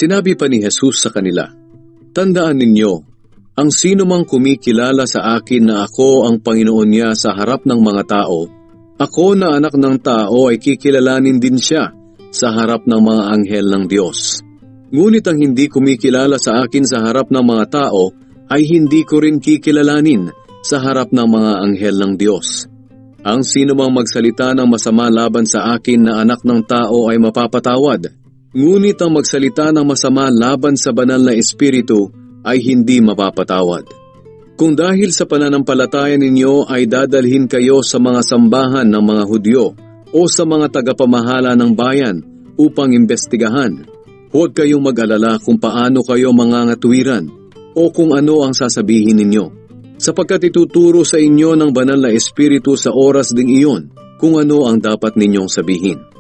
Sinabi pa ni Jesus sa kanila, "Tandaan ninyo, ang sino mang kumikilala sa akin na ako ang Panginoon niya sa harap ng mga tao, ako na anak ng tao ay kikilalanin din siya sa harap ng mga anghel ng Diyos. Ngunit ang hindi kumikilala sa akin sa harap ng mga tao ay hindi ko rin kikilalanin sa harap ng mga anghel ng Diyos. Ang sino mang magsalita ng masama laban sa akin na anak ng tao ay mapapatawad, ngunit ang magsalita ng masama laban sa banal na Espiritu ay hindi mapapatawad. Kung dahil sa pananampalataya ninyo ay dadalhin kayo sa mga sambahan ng mga Hudyo o sa mga tagapamahala ng bayan upang imbestigahan, huwag kayong mag-alala kung paano kayo mangangatuwiran o kung ano ang sasabihin ninyo, sapagkat ituturo sa inyo ng banal na Espiritu sa oras ding iyon kung ano ang dapat ninyong sabihin.